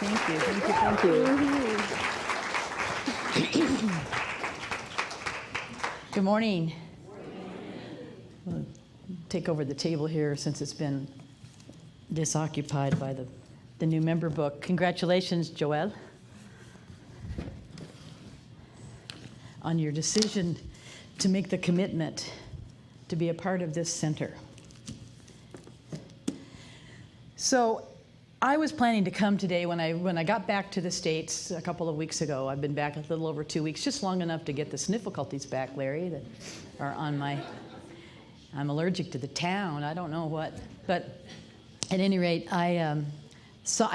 Thank you, thank you, thank you. Good morning. We'll take over the table here since it's been disoccupied by the new member book. Congratulations, Joelle, on your decision to make the commitment to be a part of this center. So I was planning to come today when I got back to the States a couple of weeks ago. I've been back a little over 2 weeks, just long enough to get the difficulties back, Larry, that are on my, I'm allergic to the town, I don't know what. But at any rate, I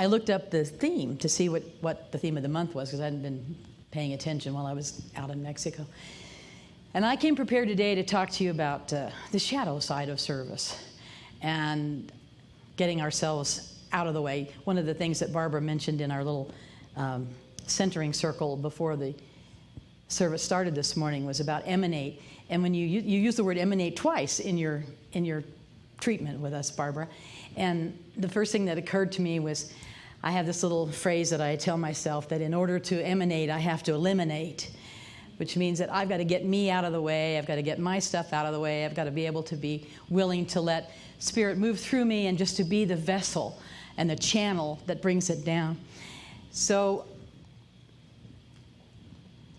looked up the theme to see what the theme of the month was, because I hadn't been paying attention while I was out in Mexico. And I came prepared today to talk to you about the shadow side of service and getting ourselves out of the way. One of the things that Barbara mentioned in our little centering circle before the service started this morning was about emanate. And when you use the word emanate twice in your treatment with us, Barbara, and the first thing that occurred to me was I have this little phrase that I tell myself that in order to emanate, I have to eliminate, which means that I've got to get me out of the way, I've got to get my stuff out of the way, I've got to be able to be willing to let Spirit move through me and just to be the vessel and the channel that brings it down. So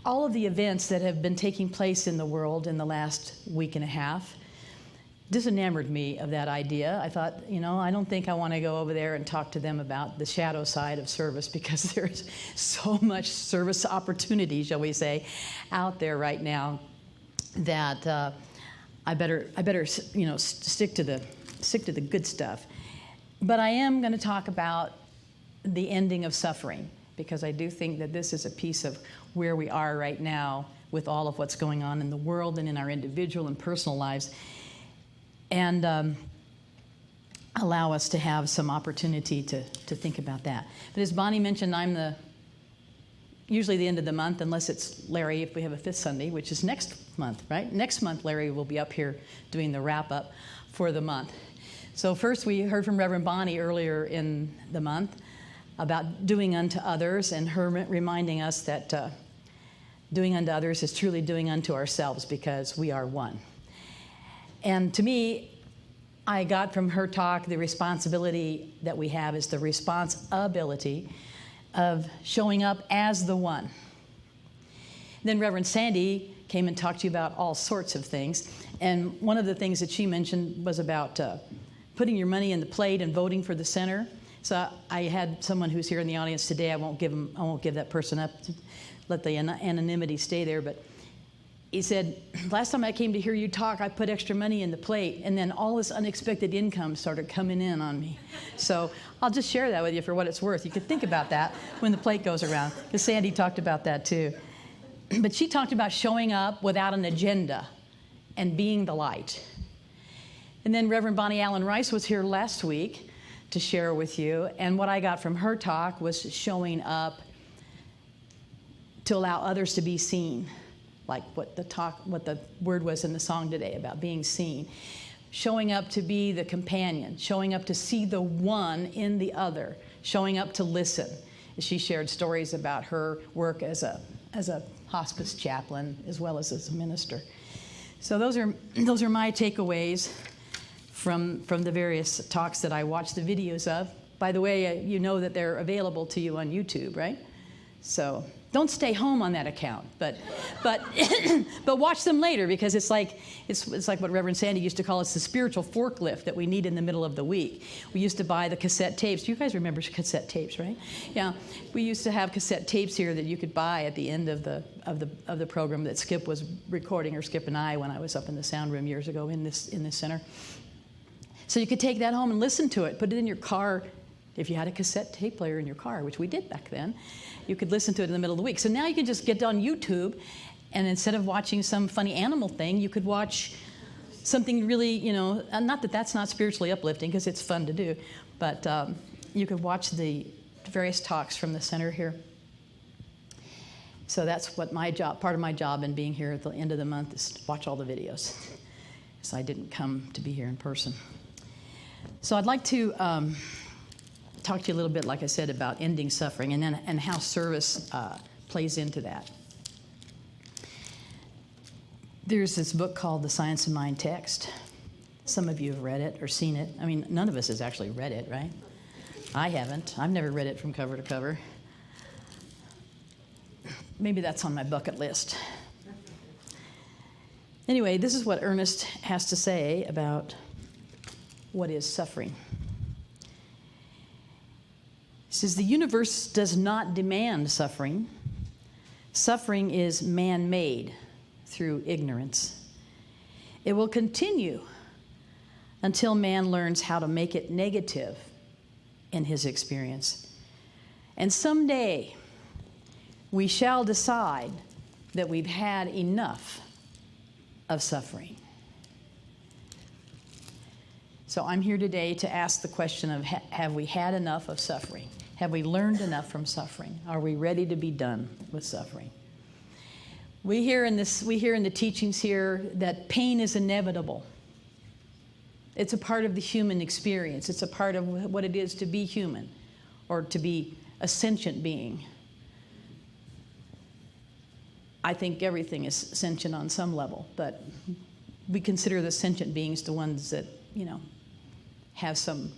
all of the events that have been taking place in the world in the last week and a half disenamored me of that idea. I thought, I don't think I want to go over there and talk to them about the shadow side of service, because there's so much service opportunity, shall we say, out there right now that I better stick to the good stuff. But I am going to talk about the ending of suffering, because I do think that this is a piece of where we are right now with all of what's going on in the world and in our individual and personal lives, and allow us to have some opportunity to think about that. But as Bonnie mentioned, I'm usually the end of the month, unless it's Larry, if we have a fifth Sunday, which is next month, right? Next month, Larry will be up here doing the wrap-up for the month. So first, we heard from Reverend Bonnie earlier in the month about doing unto others, and her reminding us that doing unto others is truly doing unto ourselves, because we are one. And to me, I got from her talk the responsibility that we have is the responsibility of showing up as the one. Then Reverend Sandy came and talked to you about all sorts of things. And one of the things that she mentioned was about putting your money in the plate and voting for the center. So I had someone who's here in the audience today. I won't give that person up, to let the anonymity stay there. But he said, last time I came to hear you talk, I put extra money in the plate, and then all this unexpected income started coming in on me. So I'll just share that with you for what it's worth. You could think about that when the plate goes around, because Sandy talked about that too. But she talked about showing up without an agenda and being the light. And then Reverend Bonnie Allen Rice was here last week to share with you, and what I got from her talk was showing up to allow others to be seen, like what the word was in the song today about being seen. Showing up to be the companion, showing up to see the one in the other, showing up to listen. She shared stories about her work as a hospice chaplain as well as a minister. So those are my takeaways from the various talks that I watched the videos of. By the way, you know that they're available to you on YouTube, right? So don't stay home on that account, but watch them later, because it's like what Reverend Sandy used to call us, the spiritual forklift that we need in the middle of the week. We used to buy the cassette tapes. You guys remember cassette tapes, right? Yeah, we used to have cassette tapes here that you could buy at the end of the program that Skip was recording, or Skip and I, when I was up in the sound room years ago in this center. So you could take that home and listen to it, put it in your car. If you had a cassette tape player in your car, which we did back then, you could listen to it in the middle of the week. So now you can just get on YouTube, and instead of watching some funny animal thing, you could watch something really, not that that's not spiritually uplifting, because it's fun to do, but you could watch the various talks from the center here. So that's what part of my job in being here at the end of the month is to watch all the videos. So I didn't come to be here in person. So I'd like to talk to you a little bit, like I said, about ending suffering and how service plays into that. There's this book called The Science of Mind Text. Some of you have read it or seen it. I mean, none of us has actually read it, right? I haven't. I've never read it from cover to cover. Maybe that's on my bucket list. Anyway, this is what Ernest has to say about what is suffering. He says, the universe does not demand suffering. Suffering is man-made through ignorance. It will continue until man learns how to make it negative in his experience. And someday, we shall decide that we've had enough of suffering. So I'm here today to ask the question of, have we had enough of suffering? Have we learned enough from suffering? Are we ready to be done with suffering? We hear in the teachings here that pain is inevitable. It's a part of the human experience. It's a part of what it is to be human or to be a sentient being. I think everything is sentient on some level, but we consider the sentient beings the ones that, have some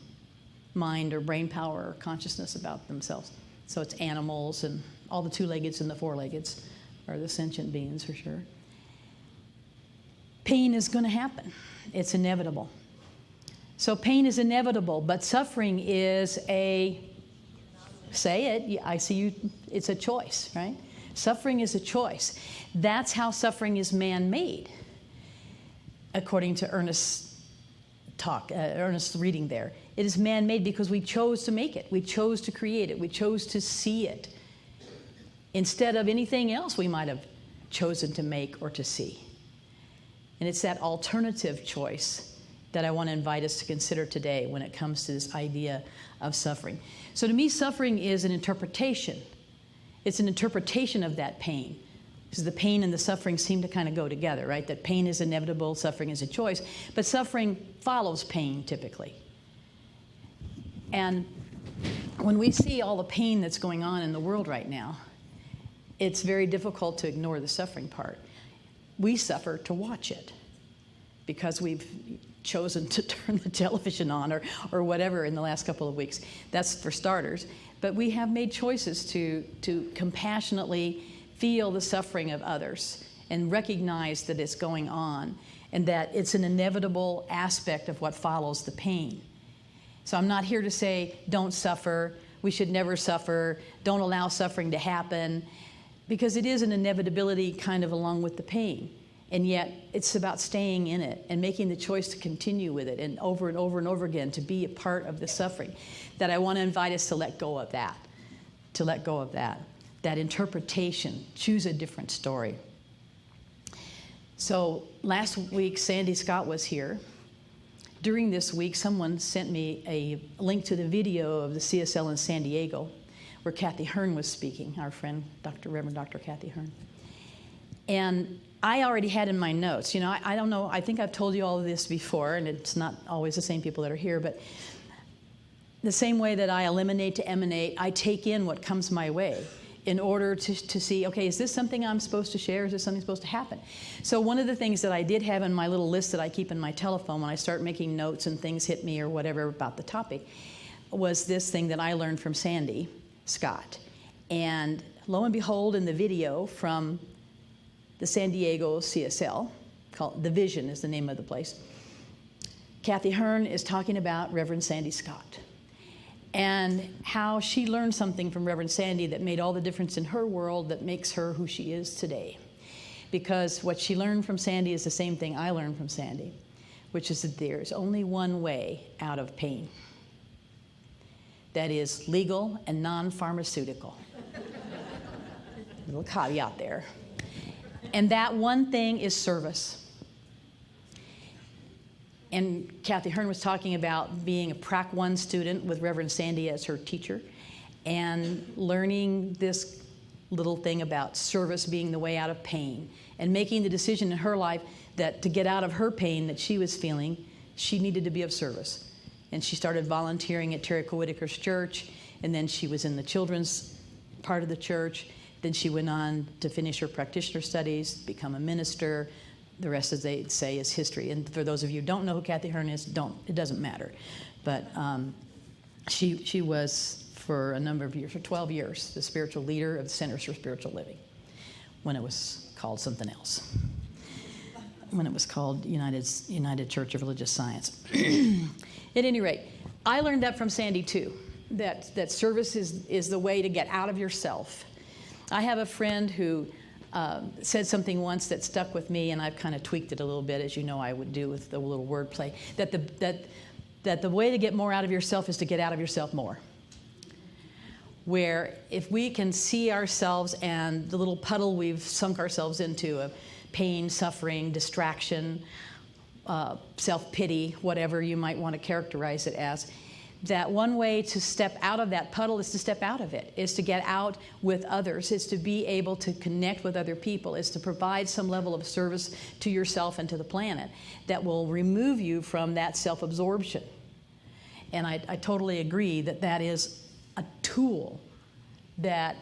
mind or brain power or consciousness about themselves. So it's animals, and all the two-leggeds and the four-leggeds are the sentient beings for sure. Pain is going to happen. It's inevitable. So pain is inevitable, but suffering is say it, I see you, it's a choice, right? Suffering is a choice. That's how suffering is man-made, according to Ernest's reading there. It is man-made because we chose to make it. We chose to create it. We chose to see it instead of anything else we might have chosen to make or to see. And it's that alternative choice that I want to invite us to consider today when it comes to this idea of suffering. So to me, suffering is an interpretation. It's an interpretation of that pain. Because the pain and the suffering seem to kind of go together, right? That pain is inevitable, suffering is a choice. But suffering follows pain, typically. And when we see all the pain that's going on in the world right now, it's very difficult to ignore the suffering part. We suffer to watch it because we've chosen to turn the television on or whatever in the last couple of weeks. That's for starters. But we have made choices to compassionately feel the suffering of others and recognize that it's going on and that it's an inevitable aspect of what follows the pain. So I'm not here to say, don't suffer, we should never suffer, don't allow suffering to happen, because it is an inevitability kind of along with the pain. And yet it's about staying in it and making the choice to continue with it and over and over and over again to be a part of the suffering. That I want to invite us to let go of that, that interpretation, choose a different story. So last week, Sandy Scott was here. During this week, someone sent me a link to the video of the CSL in San Diego where Kathy Hearn was speaking, our friend, Reverend Dr. Kathy Hearn. And I already had in my notes, I don't know, I think I've told you all of this before, and it's not always the same people that are here, but the same way that I eliminate to emanate, I take in what comes my way in order to see, okay, is this something I'm supposed to share? Is this something supposed to happen? So one of the things that I did have in my little list that I keep in my telephone when I start making notes and things hit me or whatever about the topic was this thing that I learned from Sandy Scott. And lo and behold, in the video from the San Diego CSL, called The Vision is the name of the place, Kathy Hearn is talking about Reverend Sandy Scott and how she learned something from Reverend Sandy that made all the difference in her world that makes her who she is today. Because what she learned from Sandy is the same thing I learned from Sandy, which is that there's only one way out of pain. That is legal and non-pharmaceutical. Little caveat there. And that one thing is service. And Kathy Hearn was talking about being a Prac 1 student with Reverend Sandy as her teacher and learning this little thing about service being the way out of pain and making the decision in her life that to get out of her pain that she was feeling, she needed to be of service. and she started volunteering at Terry Whitaker's church, and then she was in the children's part of the church. Then she went on to finish her practitioner studies, become a minister. The rest, as they say, is history. And for those of you who don't know who Kathy Hearn is, it doesn't matter. But she was, for a number of years, for 12 years, the spiritual leader of the Centers for Spiritual Living, when it was called something else, when it was called United Church of Religious Science. At any rate, I learned that from Sandy too, that service is the way to get out of yourself. I have a friend who said something once that stuck with me, and I've kind of tweaked it a little bit, as you know I would do with the little wordplay, that the way to get more out of yourself is to get out of yourself more. Where if we can see ourselves and the little puddle we've sunk ourselves into of pain, suffering, distraction, self-pity, whatever you might want to characterize it as, that one way to step out of that puddle is to step out of it, is to get out with others, is to be able to connect with other people, is to provide some level of service to yourself and to the planet that will remove you from that self-absorption. And I totally agree that is a tool that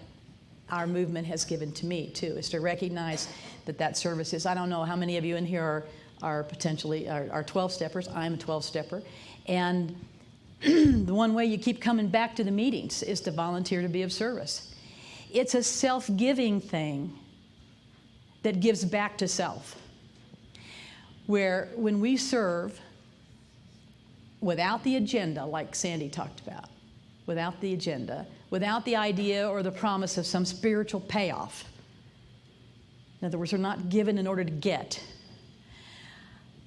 our movement has given to me too, is to recognize that service is, I don't know how many of you in here are potentially 12-steppers. I'm a 12-stepper. And the one way you keep coming back to the meetings is to volunteer to be of service. It's a self-giving thing that gives back to self. Where when we serve without the agenda, like Sandy talked about, without the agenda, without the idea or the promise of some spiritual payoff. In other words, we're not given in order to get.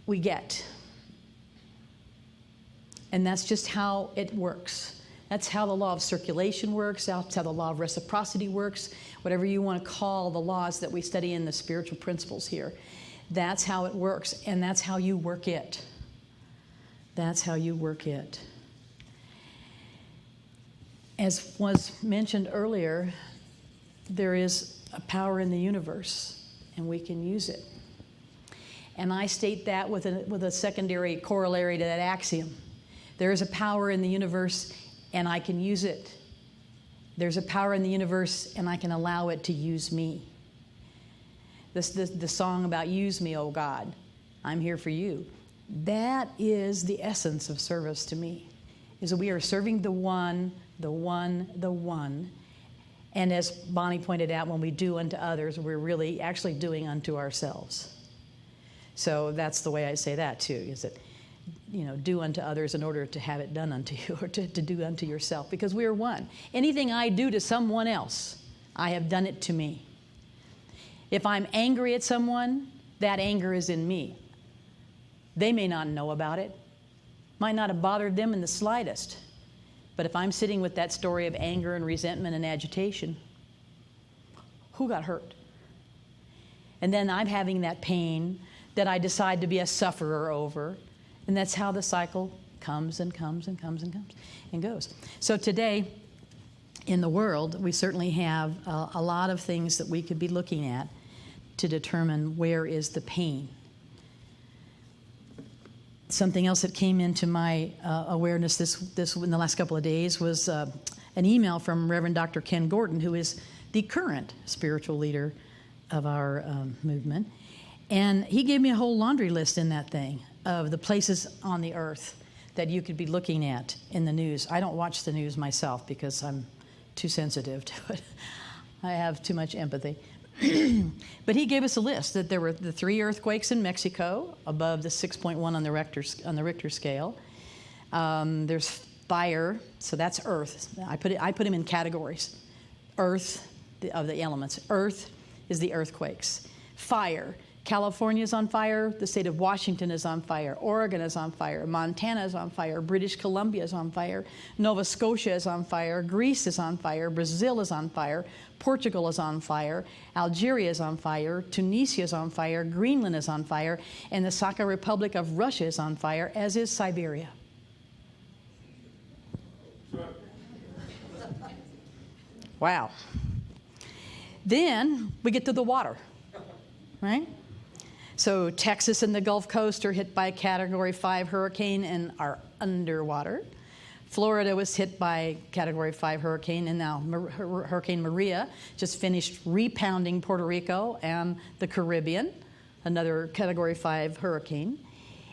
We get. And that's just how it works. That's how the law of circulation works. That's how the law of reciprocity works. Whatever you want to call the laws that we study in the spiritual principles here. That's how it works. And that's how you work it. That's how you work it. As was mentioned earlier, there is a power in the universe, and we can use it. And I state that with a secondary corollary to that axiom. There is a power in the universe, and I can use it. There's a power in the universe, and I can allow it to use me. The song about "Use me, oh God, I'm here for you." That is the essence of service to me, is that we are serving the one. And as Bonnie pointed out, when we do unto others, we're really actually doing unto ourselves. So that's the way I say that too, is that, do unto others in order to have it done unto you, or to do unto yourself, because we are one. Anything I do to someone else, I have done it to me. If I'm angry at someone, that anger is in me. They may not know about it, might not have bothered them in the slightest. But if I'm sitting with that story of anger and resentment and agitation, who got hurt? And then I'm having that pain that I decide to be a sufferer over. And that's how the cycle comes and comes and comes and comes and goes. So today, in the world, we certainly have a lot of things that we could be looking at to determine where is the pain. Something else that came into my awareness this in the last couple of days was an email from Reverend Dr. Ken Gordon, who is the current spiritual leader of our movement. And he gave me a whole laundry list in that thing of the places on the earth that you could be looking at in the news. I don't watch the news myself because I'm too sensitive to it. I have too much empathy. But he gave us a list that there were the 3 earthquakes in Mexico above the 6.1 on the Richter scale. There's fire, so that's earth. I put him in categories. Earth, of the elements. Earth is the earthquakes. Fire. California is on fire. The state of Washington is on fire. Oregon is on fire. Montana is on fire. British Columbia is on fire. Nova Scotia is on fire. Greece is on fire. Brazil is on fire. Portugal is on fire. Algeria is on fire. Tunisia is on fire. Greenland is on fire. And the Sakha Republic of Russia is on fire, as is Siberia. Wow. Then we get to the water, right? So Texas and the Gulf Coast are hit by a Category 5 hurricane and are underwater. Florida was hit by Category 5 hurricane, and now Hurricane Maria just finished repounding Puerto Rico and the Caribbean, another Category 5 hurricane.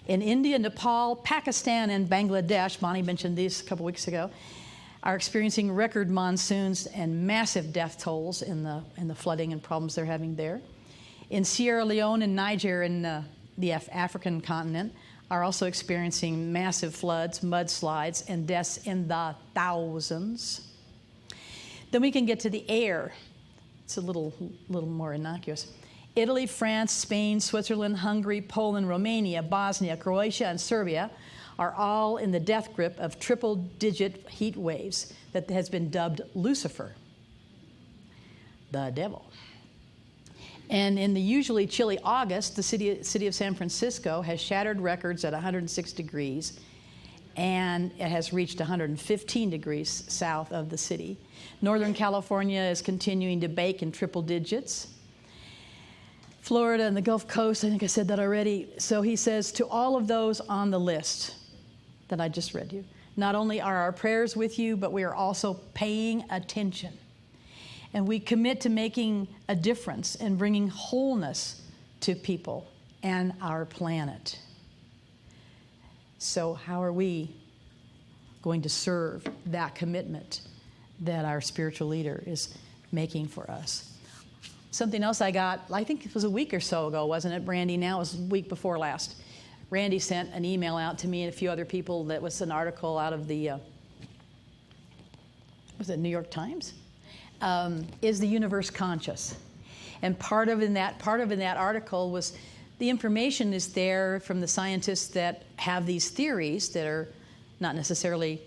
In India, Nepal, Pakistan, and Bangladesh, Bonnie mentioned these a couple weeks ago, are experiencing record monsoons and massive death tolls in the flooding and problems they're having there. In Sierra Leone and Niger in the African continent are also experiencing massive floods, mudslides, and deaths in the thousands. Then we can get to the air. It's a little more innocuous. Italy, France, Spain, Switzerland, Hungary, Poland, Romania, Bosnia, Croatia, and Serbia are all in the death grip of triple-digit heat waves that has been dubbed Lucifer, the devil. And in the usually chilly August, the city of San Francisco has shattered records at 106 degrees, and it has reached 115 degrees south of the city. Northern California is continuing to bake in triple digits. Florida and the Gulf Coast, I think I said that already. So he says, to all of those on the list that I just read you, not only are our prayers with you, but we are also paying attention. And we commit to making a difference and bringing wholeness to people and our planet. So how are we going to serve that commitment that our spiritual leader is making for us? Something else I got, I think it was a week or so ago, wasn't it, Randy? Now it was a week before last. Randy sent an email out to me and a few other people that was an article out of the, was it New York Times? Is the universe conscious? And part of in that article was the information is there from the scientists that have these theories that are not necessarily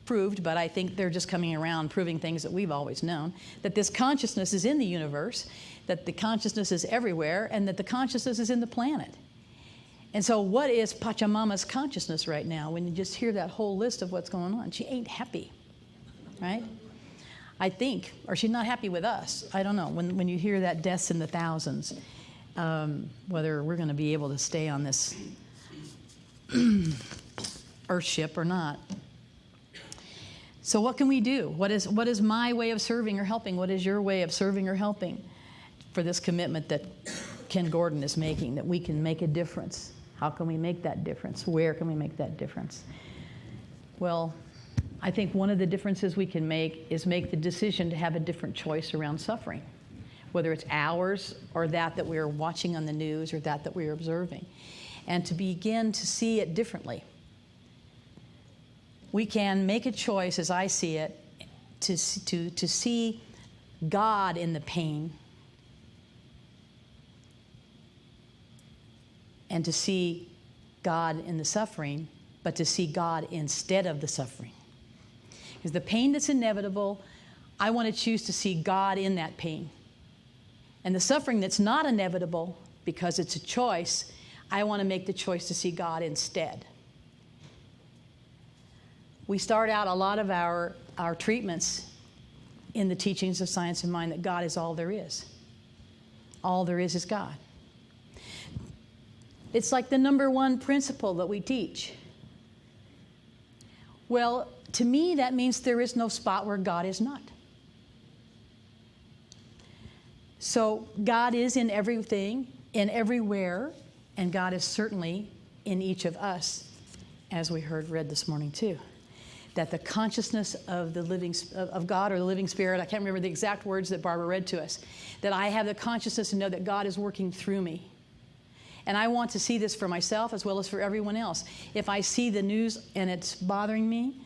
proved, but I think they're just coming around proving things that we've always known, that this consciousness is in the universe, that the consciousness is everywhere, and that the consciousness is in the planet. And so what is Pachamama's consciousness right now? When you just hear that whole list of what's going on, she ain't happy, right? I think, or she's not happy with us. I don't know. When you hear that deaths in the thousands, whether we're going to be able to stay on this Earth ship or not. So what can we do? What is my way of serving or helping? What is your way of serving or helping for this commitment that Ken Gordon is making, that we can make a difference? How can we make that difference? Where can we make that difference? Well, I think one of the differences we can make is make the decision to have a different choice around suffering, whether it's ours or that we're watching on the news or that we're observing, and to begin to see it differently. We can make a choice, as I see it, to see God in the pain and to see God in the suffering, but to see God instead of the suffering. Because the pain that's inevitable, I want to choose to see God in that pain. And the suffering that's not inevitable, because it's a choice, I want to make the choice to see God instead. We start out a lot of our treatments in the teachings of Science of Mind that God is all there is. All there is God. It's like the number one principle that we teach. Well, to me, that means there is no spot where God is not. So God is in everything, in everywhere, and God is certainly in each of us, as we read this morning too. That the consciousness of the living of God or the living spirit, I can't remember the exact words that Barbara read to us, that I have the consciousness to know that God is working through me. And I want to see this for myself as well as for everyone else. If I see the news and it's bothering me,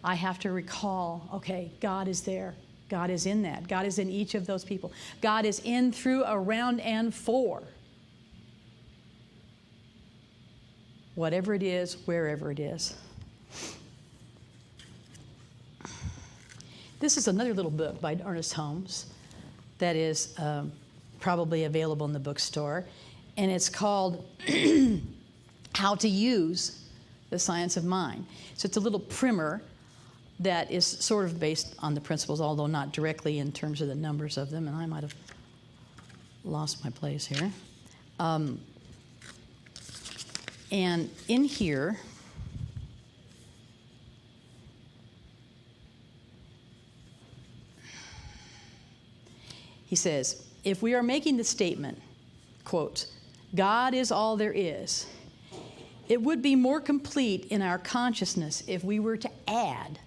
I have to recall, okay, God is there. God is in that. God is in each of those people. God is in, through, around, and for. Whatever it is, wherever it is. This is another little book by Ernest Holmes that is probably available in the bookstore. And it's called How to Use the Science of Mind. So it's a little primer that is sort of based on the principles, although not directly in terms of the numbers of them. And I might have lost my place here. And in here, he says, if we are making the statement, quote, God is all there is, it would be more complete in our consciousness if we were to add,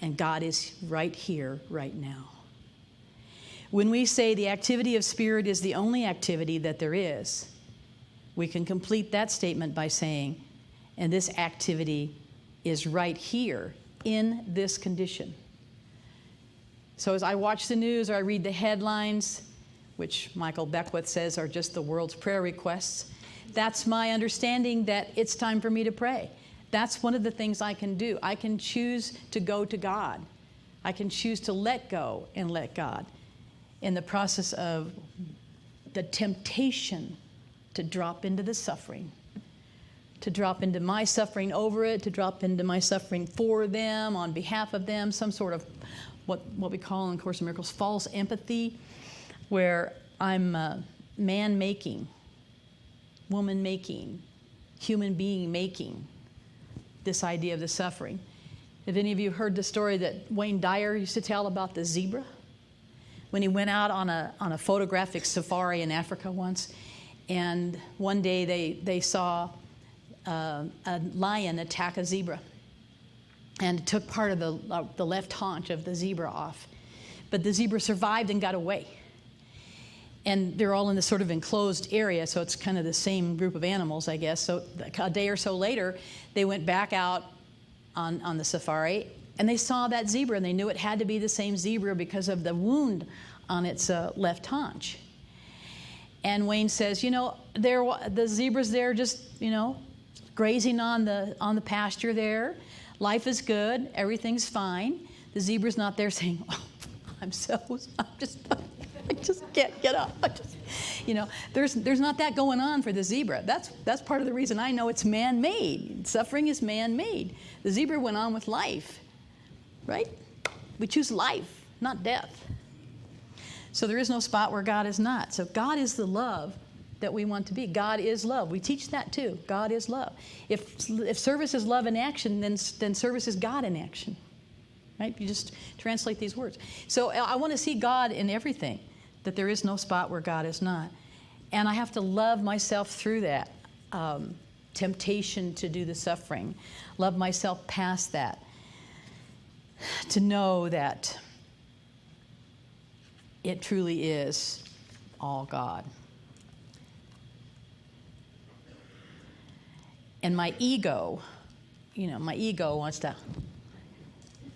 and God is right here, right now. When we say the activity of spirit is the only activity that there is, we can complete that statement by saying, and this activity is right here in this condition. So as I watch the news or I read the headlines, which Michael Beckwith says are just the world's prayer requests, that's my understanding that it's time for me to pray. That's one of the things I can do. I can choose to go to God. I can choose to let go and let God in the process of the temptation to drop into the suffering, to drop into my suffering over it, to drop into my suffering for them, on behalf of them, some sort of what we call in Course in Miracles false empathy, where I'm man-making, woman-making, human being making this idea of the suffering. Have any of you heard the story that Wayne Dyer used to tell about the zebra? When he went out on a photographic safari in Africa once, and one day they saw a lion attack a zebra, and it took part of the left haunch of the zebra off. But the zebra survived and got away. And they're all in this sort of enclosed area, so it's kind of the same group of animals, I guess. So a day or so later, they went back out on the safari, and they saw that zebra, and they knew it had to be the same zebra because of the wound on its left haunch. And Wayne says, the zebra's there just, grazing on the pasture there. Life is good. Everything's fine. The zebra's not there saying, oh, I just can't get up. There's not that going on for the zebra. That's part of the reason I know it's man-made. Suffering is man-made. The zebra went on with life, right? We choose life, not death. So there is no spot where God is not. So God is the love that we want to be. God is love. We teach that too. God is love. If service is love in action, then service is God in action. Right? You just translate these words. So I want to see God in everything, that there is no spot where God is not. And I have to love myself through that temptation to do the suffering. Love myself past that. To know that it truly is all God. And my ego wants to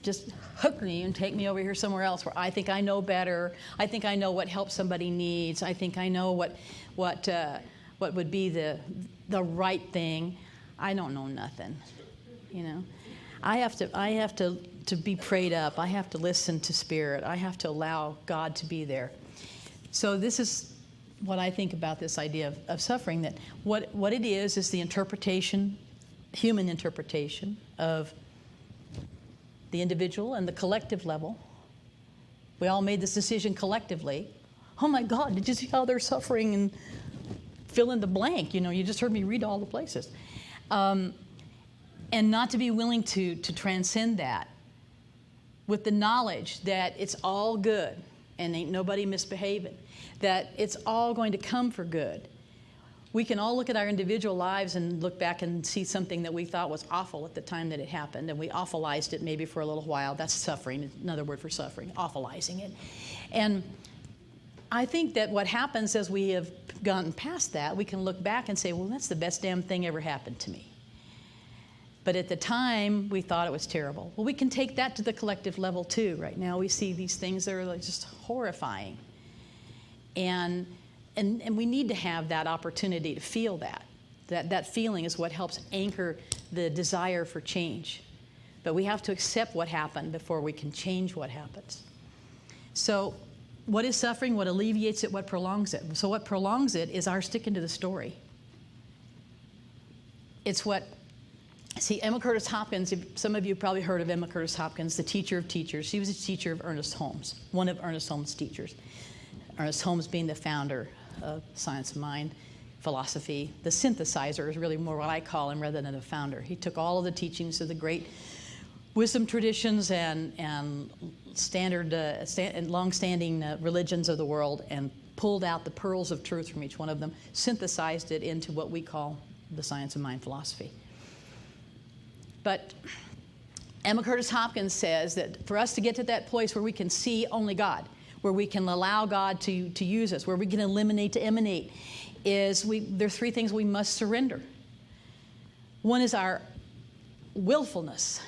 just hook me and take me over here somewhere else where I think I know better. I think I know what help somebody needs. I think I know what would be the right thing. I don't know nothing. I have to be prayed up. I have to listen to Spirit. I have to allow God to be there. So this is what I think about this idea of suffering, that what it is the interpretation, human interpretation of the individual and the collective level. We all made this decision collectively. Oh my God, did you see how they're suffering? And fill in the blank. You just heard me read all the places. And not to be willing to transcend that with the knowledge that it's all good and ain't nobody misbehaving, that it's all going to come for good. We can all look at our individual lives and look back and see something that we thought was awful at the time that it happened, and we awfulized it maybe for a little while. That's suffering, another word for suffering, awfulizing it. And I think that what happens as we have gotten past that, we can look back and say, well, that's the best damn thing ever happened to me. But at the time, we thought it was terrible. Well, we can take that to the collective level too. Right now, we see these things that are just horrifying. And we need to have that opportunity to feel that. That feeling is what helps anchor the desire for change. But we have to accept what happened before we can change what happens. So what is suffering? What alleviates it? What prolongs it? So what prolongs it is our sticking to the story. It's what... See, Emma Curtis Hopkins, some of you have probably heard of Emma Curtis Hopkins, the teacher of teachers. She was a teacher of Ernest Holmes, one of Ernest Holmes' teachers. Ernest Holmes being the founder of Science of Mind, philosophy. The synthesizer is really more what I call him rather than a founder. He took all of the teachings of the great wisdom traditions and standard and long-standing religions of the world and pulled out the pearls of truth from each one of them, synthesized it into what we call the science of mind philosophy. But Emma Curtis Hopkins says that for us to get to that place where we can see only God, where we can allow God to use us, where we can eliminate to emanate, there are three things we must surrender. One is our willfulness.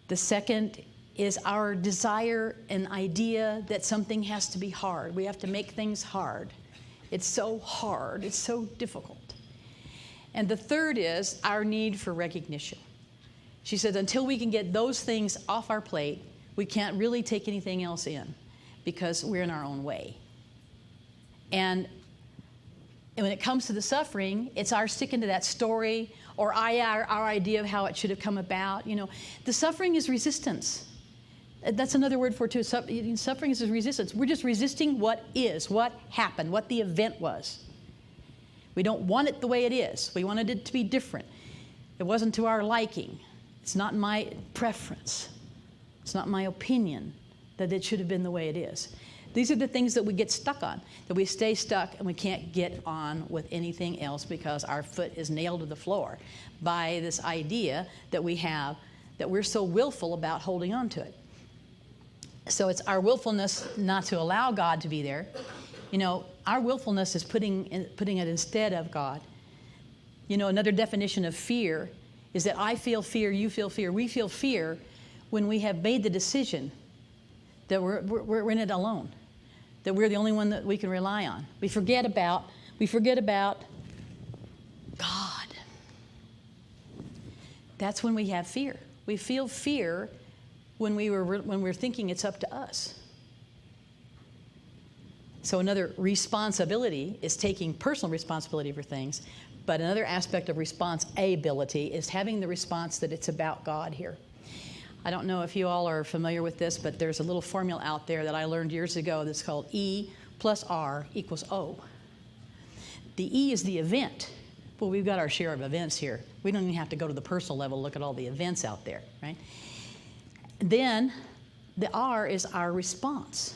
The second is our desire and idea that something has to be hard. We have to make things hard. It's so hard. It's so difficult. And the third is our need for recognition. She said until we can get those things off our plate, we can't really take anything else in because we're in our own way. And when it comes to the suffering, it's our sticking to that story or our idea of how it should have come about. You know, the suffering is resistance. That's another word for it too. Suffering is resistance. We're just resisting what is, what happened, what the event was. We don't want it the way it is. We wanted it to be different. It wasn't to our liking. It's not my preference. It's not my opinion that it should have been the way it is. These are the things that we get stuck on, that we stay stuck and we can't get on with anything else because our foot is nailed to the floor by this idea that we have, that we're so willful about holding on to it. So it's our willfulness not to allow God to be there. You know, our willfulness is putting it instead of God. You know, another definition of fear is that I feel fear, you feel fear, we feel fear when we have made the decision that we're in it alone, that we're the only one that we can rely on. We forget about God. That's when we have fear. We feel fear when we're thinking it's up to us. So another responsibility is taking personal responsibility for things, but another aspect of responsibility is having the response that it's about God here. I don't know if you all are familiar with this, but there's a little formula out there that I learned years ago that's called E plus R equals O. The E is the event. Well, we've got our share of events here. We don't even have to go to the personal level to look at all the events out there, right? Then the R is our response.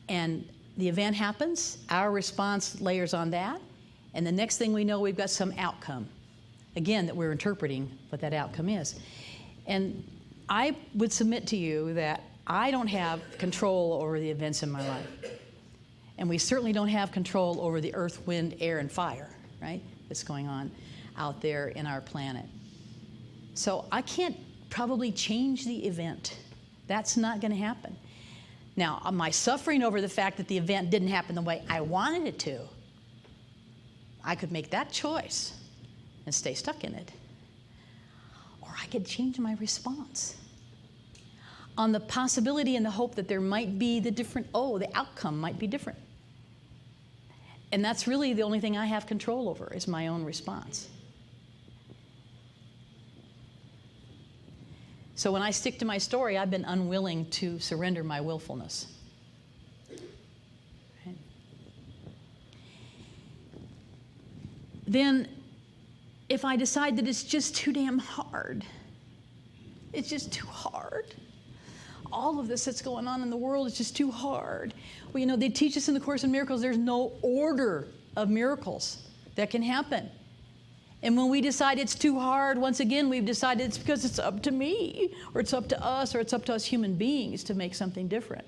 And the event happens, our response layers on that, and the next thing we know, we've got some outcome. Again, that we're interpreting what that outcome is. And I would submit to you that I don't have control over the events in my life. And we certainly don't have control over the earth, wind, air, and fire, right, that's going on out there in our planet. So I can't probably change the event. That's not going to happen. Now, am I suffering over the fact that the event didn't happen the way I wanted it to? I could make that choice and stay stuck in it. Or I could change my response on the possibility and the hope that there might be the outcome might be different. And that's really the only thing I have control over is my own response. So when I stick to my story, I've been unwilling to surrender my willfulness. Right? Then, if I decide that it's just too damn hard, it's just too hard. All of this that's going on in the world is just too hard. Well, you know, they teach us in the Course in Miracles there's no order of miracles that can happen. And when we decide it's too hard, once again, we've decided it's because it's up to me, or it's up to us, or it's up to us human beings to make something different.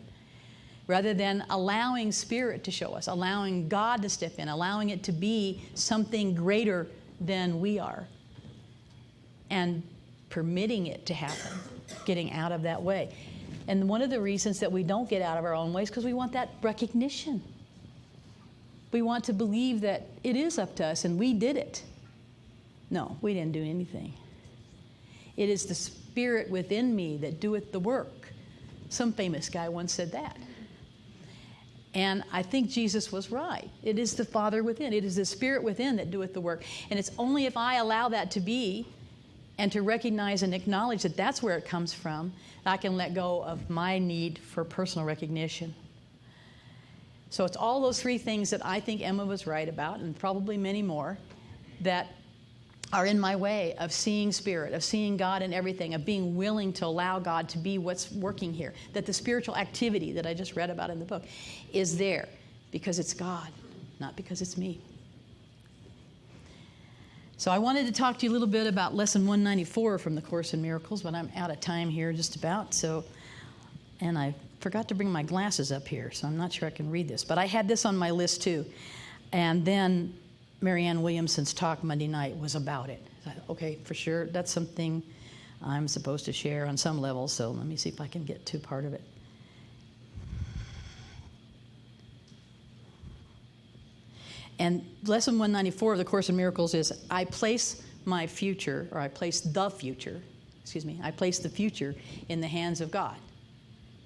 Rather than allowing Spirit to show us, allowing God to step in, allowing it to be something greater than we are. And permitting it to happen, getting out of that way. And one of the reasons that we don't get out of our own way is because we want that recognition. We want to believe that it is up to us and we did it. No, we didn't do anything. It is the Spirit within me that doeth the work. Some famous guy once said that. And I think Jesus was right. It is the Father within. It is the Spirit within that doeth the work. And it's only if I allow that to be and to recognize and acknowledge that that's where it comes from, I can let go of my need for personal recognition. So it's all those three things that I think Emma was right about, and probably many more, that are in my way of seeing Spirit, of seeing God in everything, of being willing to allow God to be what's working here. That the spiritual activity that I just read about in the book is there because it's God, not because it's me. So I wanted to talk to you a little bit about Lesson 194 from the Course in Miracles, but I'm out of time here just about. And I forgot to bring my glasses up here, so I'm not sure I can read this. But I had this on my list too. And then Marianne Williamson's talk Monday night was about it. I thought, okay, for sure, that's something I'm supposed to share on some level, so let me see if I can get to part of it. And Lesson 194 of the Course in Miracles is, I place the future in the hands of God.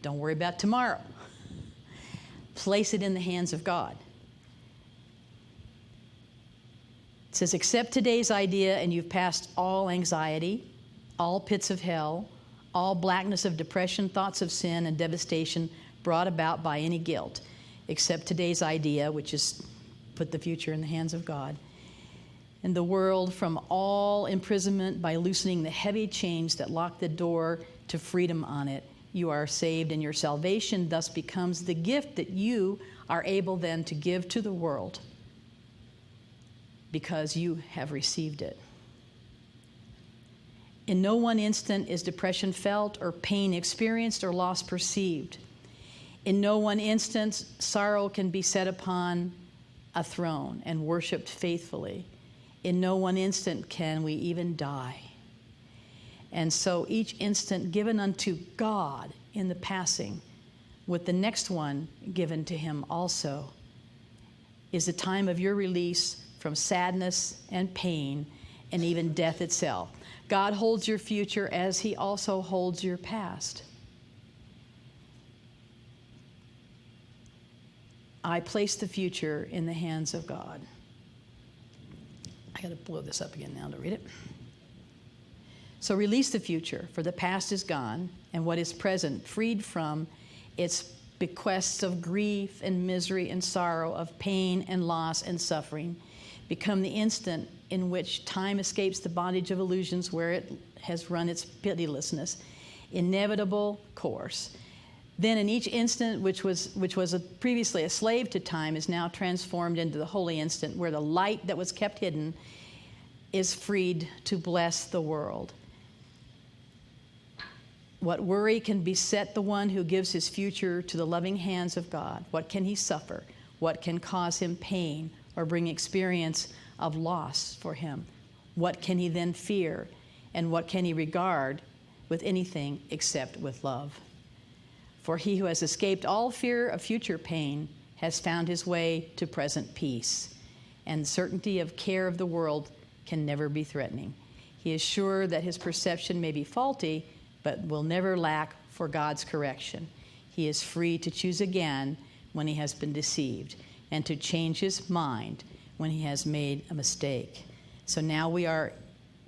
Don't worry about tomorrow. Place it in the hands of God. It says, accept today's idea and you've passed all anxiety, all pits of hell, all blackness of depression, thoughts of sin and devastation brought about by any guilt. Accept today's idea, which is put the future in the hands of God. And the world from all imprisonment by loosening the heavy chains that lock the door to freedom on it. You are saved, and your salvation thus becomes the gift that you are able then to give to the world, because you have received it. In no one instant is depression felt or pain experienced or loss perceived. In no one instant, sorrow can be set upon a throne and worshiped faithfully. In no one instant can we even die. And so each instant given unto God in the passing, with the next one given to him also, is the time of your release from sadness and pain and even death itself. God holds your future as he also holds your past. I place the future in the hands of God. I got to blow this up again now to read it. So release the future, for the past is gone, and what is present, freed from its bequests of grief and misery and sorrow, of pain and loss and suffering, become the instant in which time escapes the bondage of illusions where it has run its pitilessness, inevitable course. Then in each instant which was previously a slave to time is now transformed into the holy instant where the light that was kept hidden is freed to bless the world. What worry can beset the one who gives his future to the loving hands of God? What can he suffer? What can cause him pain or bring experience of loss for him? What can he then fear? And what can he regard with anything except with love? For he who has escaped all fear of future pain has found his way to present peace, and certainty of care of the world can never be threatening. He is sure that his perception may be faulty, but will never lack for God's correction. He is free to choose again when he has been deceived, and to change his mind when he has made a mistake. So now we are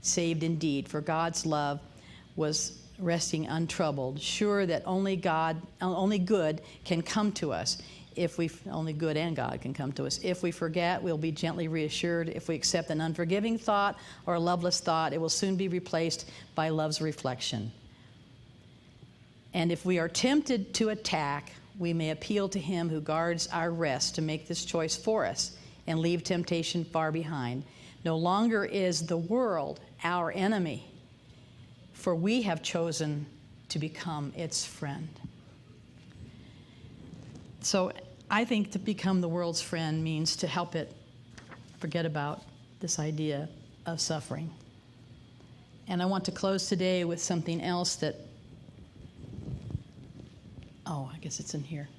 saved indeed, for God's love was resting untroubled, sure that only good can come to us. Only good and God can come to us. If we forget, we'll be gently reassured. If we accept an unforgiving thought or a loveless thought, it will soon be replaced by love's reflection. And if we are tempted to attack, we may appeal to him who guards our rest to make this choice for us and leave temptation far behind. No longer is the world our enemy, for we have chosen to become its friend. So I think to become the world's friend means to help it forget about this idea of suffering. And I want to close today with something else that, I guess it's in here,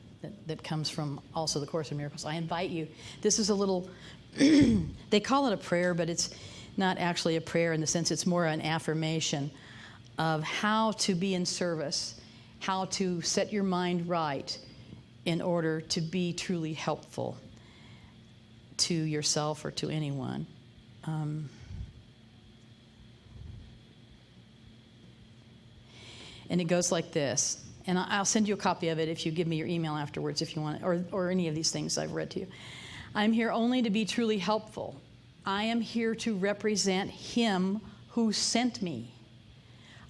that comes from also the Course in Miracles. I invite you. This is a little, they call it a prayer, but it's not actually a prayer in the sense it's more an affirmation of how to be in service, how to set your mind right in order to be truly helpful to yourself or to anyone. And it goes like this. And I'll send you a copy of it if you give me your email afterwards if you want, or any of these things I've read to you. I'm here only to be truly helpful. I am here to represent Him who sent me.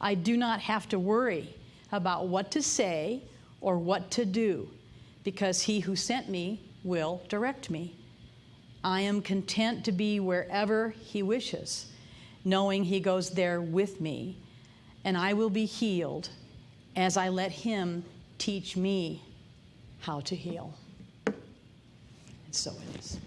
I do not have to worry about what to say or what to do, because He who sent me will direct me. I am content to be wherever He wishes, knowing He goes there with me, and I will be healed as I let Him teach me how to heal. And so it is.